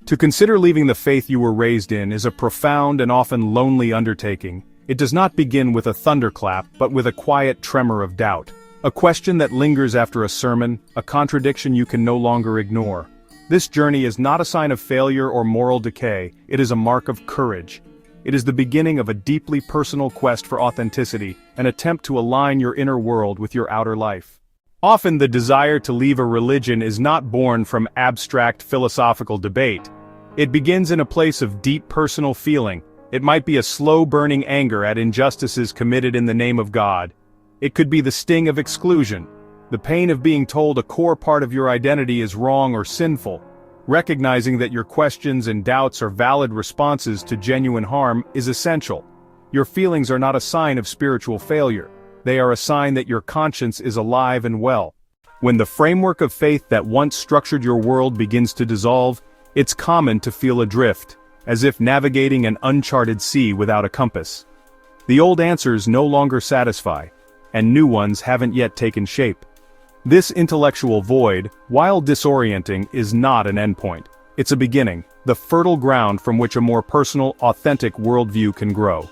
To consider leaving the faith you were raised in is a profound and often lonely undertaking. It does not begin with a thunderclap, but with a quiet tremor of doubt. A question that lingers after a sermon, a contradiction you can no longer ignore. This journey is not a sign of failure or moral decay, it is a mark of courage. It is the beginning of a deeply personal quest for authenticity, an attempt to align your inner world with your outer life. Often the desire to leave a religion is not born from abstract philosophical debate. It begins in a place of deep personal feeling. It might be a slow-burning anger at injustices committed in the name of God. It could be the sting of exclusion, the pain of being told a core part of your identity is wrong or sinful. Recognizing that your questions and doubts are valid responses to genuine harm is essential. Your feelings are not a sign of spiritual failure. They are a sign that your conscience is alive and well. When the framework of faith that once structured your world begins to dissolve, it's common to feel adrift, as if navigating an uncharted sea without a compass. The old answers no longer satisfy, and new ones haven't yet taken shape. This intellectual void, while disorienting, is not an endpoint. It's a beginning, the fertile ground from which a more personal, authentic worldview can grow.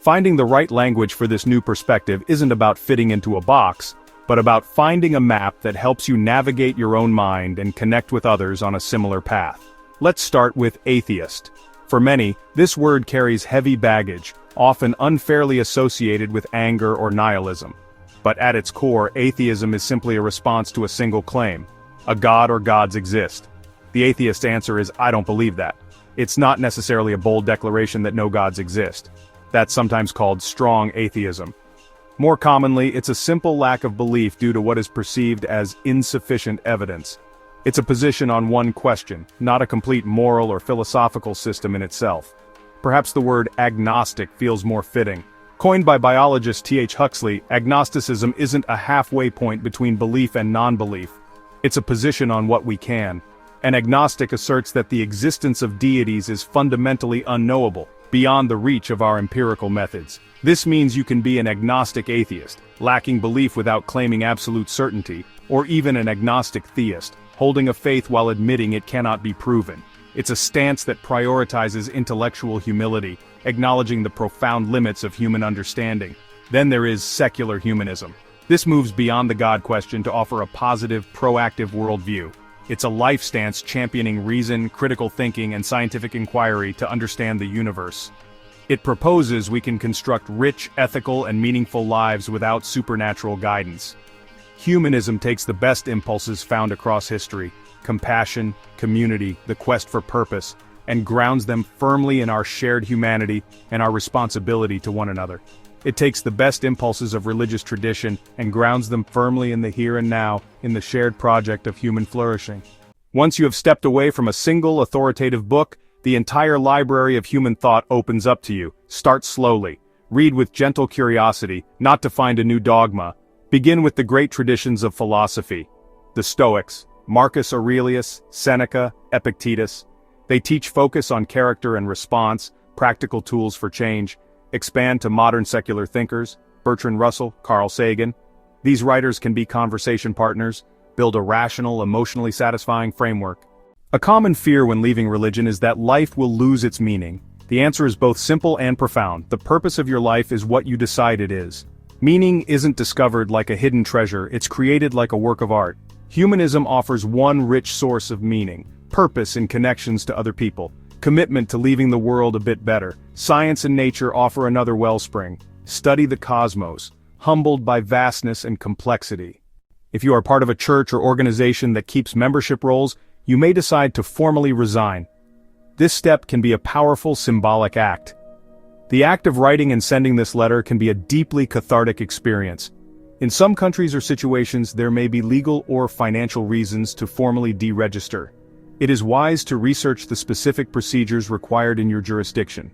Finding the right language for this new perspective isn't about fitting into a box, but about finding a map that helps you navigate your own mind and connect with others on a similar path. Let's start with atheist. For many, this word carries heavy baggage, often unfairly associated with anger or nihilism. But at its core, atheism is simply a response to a single claim. A god or gods exist. The atheist answer is, I don't believe that. It's not necessarily a bold declaration that no gods exist. That's sometimes called strong atheism. More commonly, it's a simple lack of belief due to what is perceived as insufficient evidence. It's a position on one question, not a complete moral or philosophical system in itself. Perhaps the word agnostic feels more fitting. Coined by biologist T.H. Huxley, agnosticism isn't a halfway point between belief and non-belief. It's a position on what we can. An agnostic asserts that the existence of deities is fundamentally unknowable, beyond the reach of our empirical methods. This means you can be an agnostic atheist, lacking belief without claiming absolute certainty, or even an agnostic theist, holding a faith while admitting it cannot be proven. It's a stance that prioritizes intellectual humility, acknowledging the profound limits of human understanding. Then there is secular humanism. This moves beyond the God question to offer a positive, proactive worldview. It's a life stance championing reason, critical thinking, and scientific inquiry to understand the universe. It proposes we can construct rich, ethical, and meaningful lives without supernatural guidance. Humanism takes the best impulses found across history, compassion, community, the quest for purpose, and grounds them firmly in our shared humanity and our responsibility to one another. It takes the best impulses of religious tradition and grounds them firmly in the here and now, in the shared project of human flourishing. Once you have stepped away from a single authoritative book, the entire library of human thought opens up to you. Start slowly. Read with gentle curiosity, not to find a new dogma. Begin with the great traditions of philosophy. The Stoics, Marcus Aurelius, Seneca, Epictetus. They teach focus on character and response, practical tools for change. Expand to modern secular thinkers, Bertrand Russell, Carl Sagan. These writers can be conversation partners, build a rational, emotionally satisfying framework. A common fear when leaving religion is that life will lose its meaning. The answer is both simple and profound. The purpose of your life is what you decide it is. Meaning isn't discovered like a hidden treasure, it's created like a work of art. Humanism offers one rich source of meaning, purpose in connections to other people. Commitment to leaving the world a bit better. Science and nature offer another wellspring. Study the cosmos, humbled by vastness and complexity. If you are part of a church or organization that keeps membership rolls, you may decide to formally resign. This step can be a powerful symbolic act. The act of writing and sending this letter can be a deeply cathartic experience. In some countries or situations, there may be legal or financial reasons to formally deregister. It is wise to research the specific procedures required in your jurisdiction.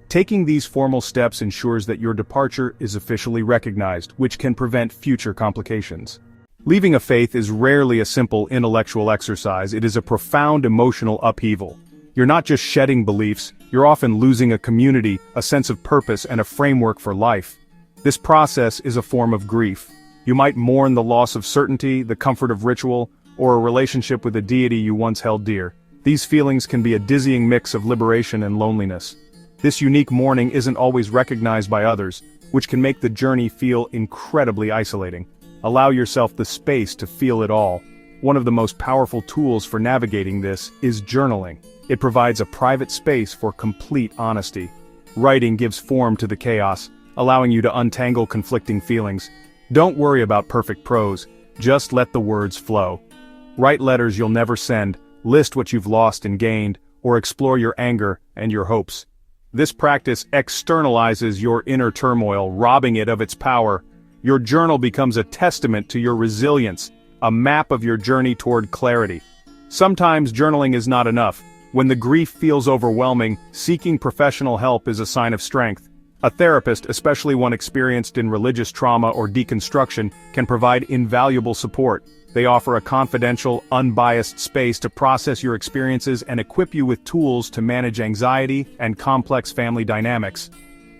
Taking these formal steps ensures that your departure is officially recognized, which can prevent future complications. Leaving a faith is rarely a simple intellectual exercise, it is a profound emotional upheaval. You're not just shedding beliefs, you're often losing a community, a sense of purpose, and a framework for life. This process is a form of grief. You might mourn the loss of certainty, the comfort of ritual, or a relationship with a deity you once held dear. These feelings can be a dizzying mix of liberation and loneliness. This unique mourning isn't always recognized by others, which can make the journey feel incredibly isolating. Allow yourself the space to feel it all. One of the most powerful tools for navigating this is journaling. It provides a private space for complete honesty. Writing gives form to the chaos, allowing you to untangle conflicting feelings. Don't worry about perfect prose, just let the words flow. Write letters you'll never send, list what you've lost and gained, or explore your anger and your hopes. This practice externalizes your inner turmoil, robbing it of its power. Your journal becomes a testament to your resilience, a map of your journey toward clarity. Sometimes journaling is not enough. When the grief feels overwhelming, seeking professional help is a sign of strength. A therapist, especially one experienced in religious trauma or deconstruction, can provide invaluable support. They offer a confidential, unbiased space to process your experiences and equip you with tools to manage anxiety and complex family dynamics.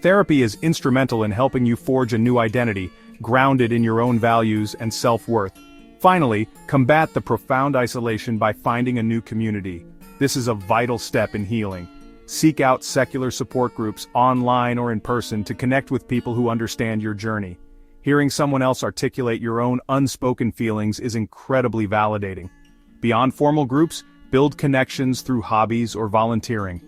Therapy is instrumental in helping you forge a new identity, grounded in your own values and self-worth. Finally, combat the profound isolation by finding a new community. This is a vital step in healing. Seek out secular support groups, online or in person, to connect with people who understand your journey. Hearing someone else articulate your own unspoken feelings is incredibly validating. Beyond formal groups, build connections through hobbies or volunteering.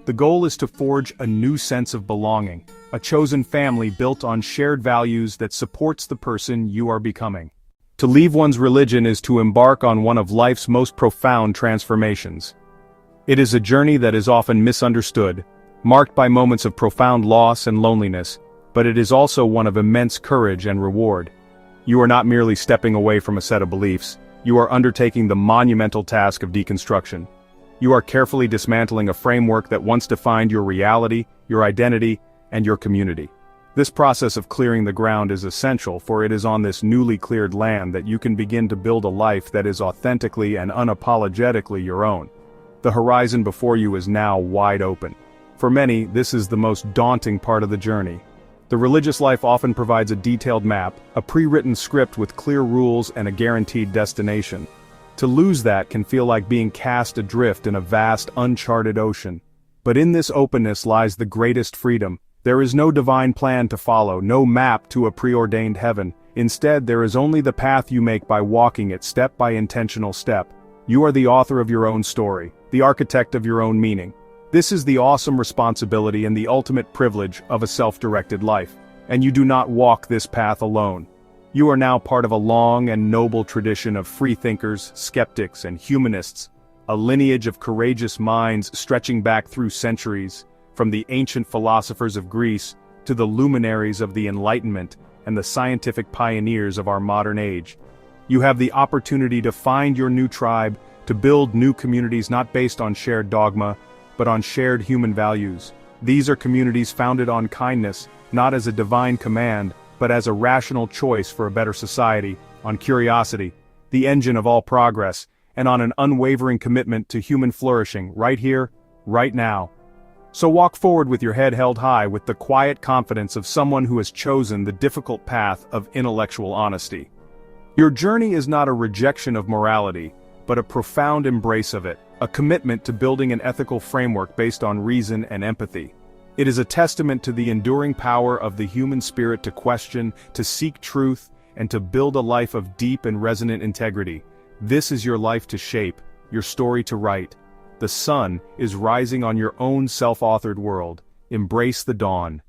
The goal is to forge a new sense of belonging, a chosen family built on shared values that supports the person you are becoming. To leave one's religion is to embark on one of life's most profound transformations. It is a journey that is often misunderstood, marked by moments of profound loss and loneliness, but it is also one of immense courage and reward. You are not merely stepping away from a set of beliefs, you are undertaking the monumental task of deconstruction. You are carefully dismantling a framework that once defined your reality, your identity, and your community. This process of clearing the ground is essential, for it is on this newly cleared land that you can begin to build a life that is authentically and unapologetically your own. The horizon before you is now wide open. For many, this is the most daunting part of the journey. The religious life often provides a detailed map, a pre-written script with clear rules and a guaranteed destination. To lose that can feel like being cast adrift in a vast, uncharted ocean. But in this openness lies the greatest freedom. There is no divine plan to follow, no map to a preordained heaven. Instead, there is only the path you make by walking it step by intentional step. You are the author of your own story, the architect of your own meaning. This is the awesome responsibility and the ultimate privilege of a self-directed life. And you do not walk this path alone. You are now part of a long and noble tradition of freethinkers, skeptics, and humanists, a lineage of courageous minds stretching back through centuries, from the ancient philosophers of Greece to the luminaries of the Enlightenment and the scientific pioneers of our modern age. You have the opportunity to find your new tribe, to build new communities not based on shared dogma, but on shared human values. These are communities founded on kindness, not as a divine command, but as a rational choice for a better society, on curiosity, the engine of all progress, and on an unwavering commitment to human flourishing, right here, right now. So walk forward with your head held high, with the quiet confidence of someone who has chosen the difficult path of intellectual honesty. Your journey is not a rejection of morality, but a profound embrace of it, a commitment to building an ethical framework based on reason and empathy. It is a testament to the enduring power of the human spirit to question, to seek truth, and to build a life of deep and resonant integrity. This is your life to shape, your story to write. The sun is rising on your own self-authored world. Embrace the dawn.